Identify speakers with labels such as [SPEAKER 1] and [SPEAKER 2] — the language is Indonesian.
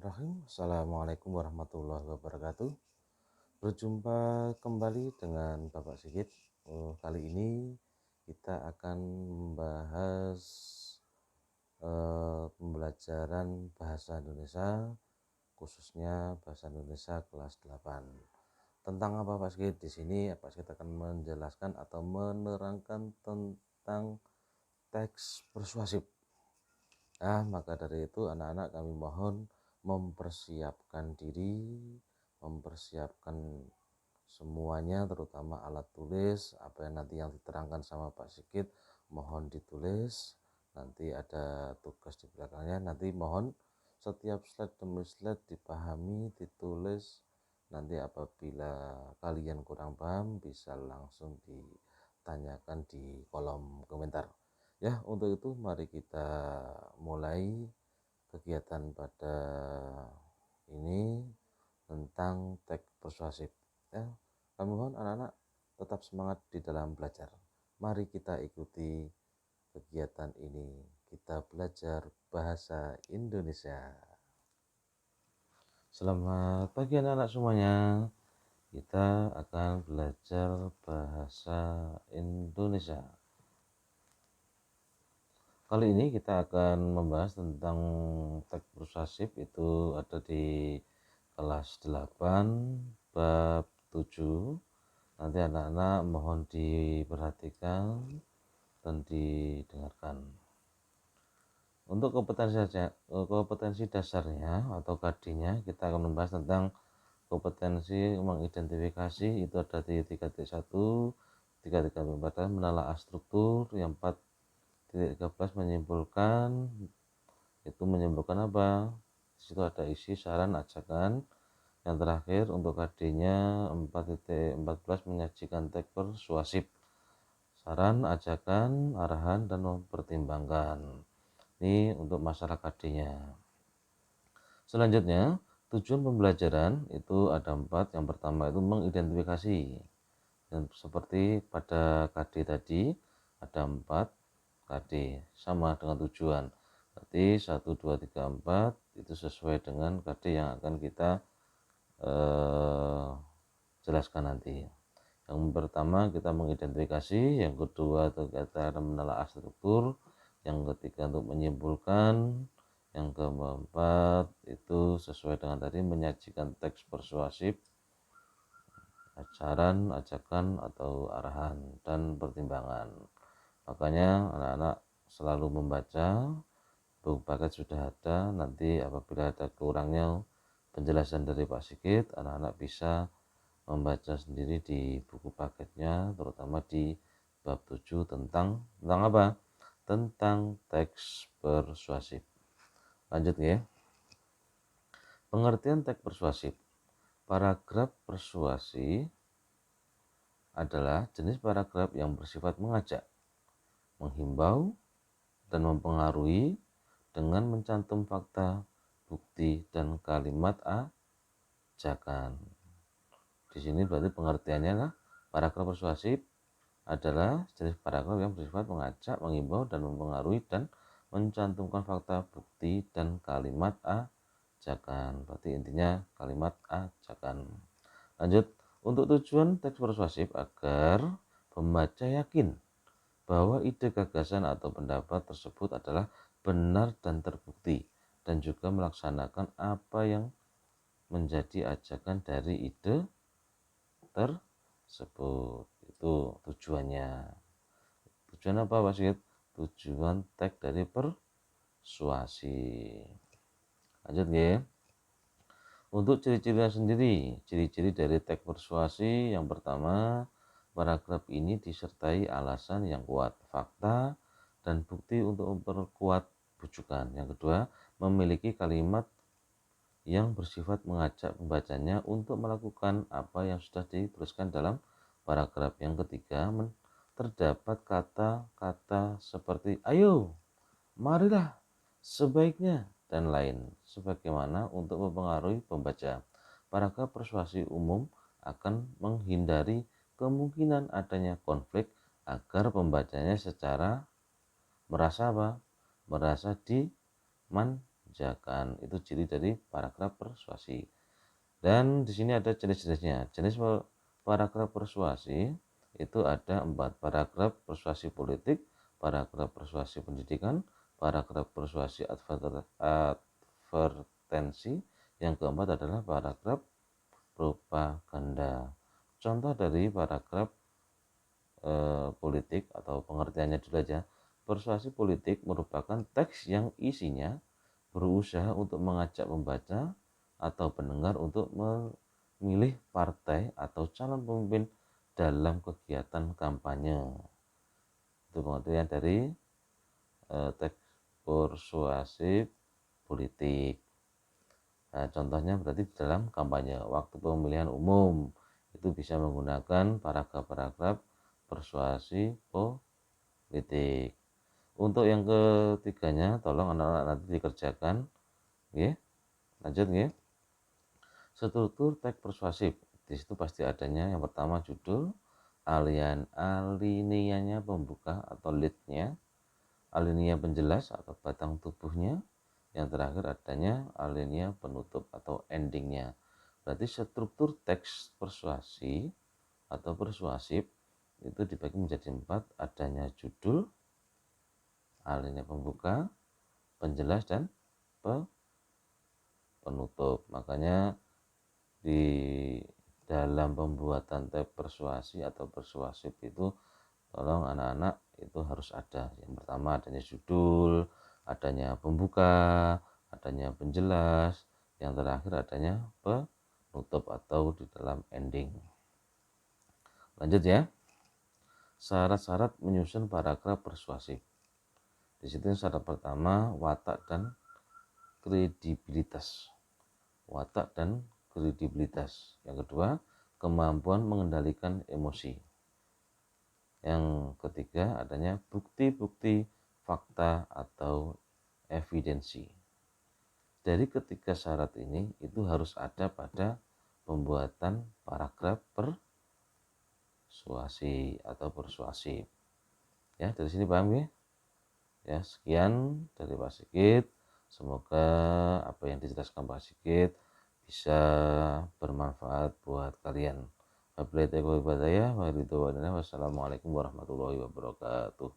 [SPEAKER 1] Bismillahirrahmanirrahim. Assalamualaikum warahmatullahi wabarakatuh. Berjumpa kembali dengan Bapak Sigit. Kali ini kita akan membahas pembelajaran bahasa Indonesia, khususnya bahasa Indonesia kelas 8. Tentang apa Pak Sigit? Di sini Pak Sigit akan menjelaskan atau menerangkan tentang teks persuasif. Maka dari itu anak-anak kami mohon mempersiapkan diri, mempersiapkan semuanya, terutama alat tulis, apa yang nanti yang diterangkan sama Pak Sigit mohon ditulis. Nanti ada tugas di belakangnya, nanti mohon setiap slide demi slide dipahami, ditulis. Nanti apabila kalian kurang paham bisa langsung ditanyakan di kolom komentar. Ya, untuk itu mari kita mulai kegiatan pada ini tentang teks persuasif. Ya, kami mohon anak-anak tetap semangat di dalam belajar. Mari kita ikuti kegiatan ini. Kita belajar bahasa Indonesia. Selamat pagi anak-anak semuanya. Kita akan belajar bahasa Indonesia. Kali ini kita akan membahas tentang teks persuasif, itu ada di kelas 8 bab 7. Nanti anak-anak mohon diperhatikan dan didengarkan. Untuk kompetensi dasarnya atau KD-nya kita akan membahas tentang kompetensi mengidentifikasi, itu ada di 3.1, 3.4 menelaah struktur, yang 4.13 menyimpulkan, itu menyimpulkan apa? Di situ ada isi, saran, ajakan. Yang terakhir untuk KD-nya 4.14 menyajikan teks persuasif, saran, ajakan, arahan, dan mempertimbangkan. Ini untuk masalah KD-nya. Selanjutnya, tujuan pembelajaran itu ada 4. Yang pertama itu mengidentifikasi. Dan seperti pada KD tadi ada 4 KD sama dengan tujuan. Berarti 1, 2, 3, 4 itu sesuai dengan KD yang akan kita jelaskan nanti. Yang pertama kita mengidentifikasi, yang kedua itu kita menelaah struktur, yang ketiga untuk menyimpulkan, yang keempat itu sesuai dengan tadi menyajikan teks persuasif, saran, ajakan atau arahan, dan pertimbangan. Makanya anak-anak selalu membaca, buku paket sudah ada, nanti apabila ada kurangnya penjelasan dari Pak Sigit, anak-anak bisa membaca sendiri di buku paketnya, terutama di bab 7 tentang apa? Tentang teks persuasif. Lanjut ya. Pengertian teks persuasif. Paragraf persuasi adalah jenis paragraf yang bersifat mengajak, menghimbau, dan mempengaruhi dengan mencantum fakta, bukti, dan kalimat ajakan. Di sini berarti pengertiannya lah, paragraf persuasif adalah jenis paragraf yang bersifat mengajak, menghimbau, dan mempengaruhi dan mencantumkan fakta, bukti, dan kalimat ajakan. Berarti intinya kalimat ajakan. Lanjut, untuk tujuan teks persuasif agar pembaca yakin bahwa ide, gagasan, atau pendapat tersebut adalah benar dan terbukti, dan juga melaksanakan apa yang menjadi ajakan dari ide tersebut. Itu tujuannya. Tujuan apa Pak Sigit? Tujuan teks dari persuasi. Lanjut ya. Untuk ciri-cirinya sendiri, ciri-ciri dari teks persuasi yang pertama, paragraf ini disertai alasan yang kuat, fakta, dan bukti untuk memperkuat rujukan. Yang kedua, memiliki kalimat yang bersifat mengajak pembacanya untuk melakukan apa yang sudah dituliskan dalam paragraf. Yang ketiga, terdapat kata-kata seperti ayo, marilah, sebaiknya, dan lain sebagaimana untuk mempengaruhi pembaca. Paragraf persuasi umum akan menghindari kemungkinan adanya konflik agar pembacanya secara merasa apa? Merasa dimanjakan. ajakan. Itu ciri dari paragraf persuasi. Dan di sini ada jenis-jenisnya. Jenis paragraf persuasi itu ada 4: paragraf persuasi politik, paragraf persuasi pendidikan, paragraf persuasi advertensi, yang keempat adalah paragraf propaganda. Contoh dari paragraf politik atau pengertiannya dulu aja. Persuasi politik merupakan teks yang isinya berusaha untuk mengajak pembaca atau pendengar untuk memilih partai atau calon pemimpin dalam kegiatan kampanye. Itu pengertian dari teks persuasi politik. Nah, contohnya berarti dalam kampanye, waktu pemilihan umum itu bisa menggunakan paragraf-paragraf persuasi politik. Untuk yang ketiganya, tolong anak-anak nanti dikerjakan. Oke, lanjut nggih. Struktur teks persuasif. Di situ pasti adanya yang pertama judul, alinea pembuka atau lead-nya, alinea penjelas atau batang tubuhnya, yang terakhir adanya alinea penutup atau endingnya. Berarti struktur teks persuasi atau persuasif itu dibagi menjadi 4: adanya judul, alinea pembuka, penjelas, dan penutup. Makanya di dalam pembuatan teks persuasi atau persuasif itu tolong anak-anak itu harus ada. Yang pertama adanya judul, adanya pembuka, adanya penjelas, yang terakhir adanya penutup atau di dalam ending. Lanjut ya. Syarat-syarat menyusun paragraf persuasif. Di situ syarat pertama watak dan kredibilitas. Watak dan kredibilitas. Yang kedua, kemampuan mengendalikan emosi. Yang ketiga, adanya bukti-bukti fakta atau evidensi. Dari ketiga syarat ini itu harus ada pada pembuatan paragraf persuasi atau persuasif. Ya, dari sini paham ya? Ya, sekian dari Pak Sigit. Semoga apa yang dijelaskan Pak Sigit bisa bermanfaat buat kalian. Wassalamualaikum warahmatullahi wabarakatuh.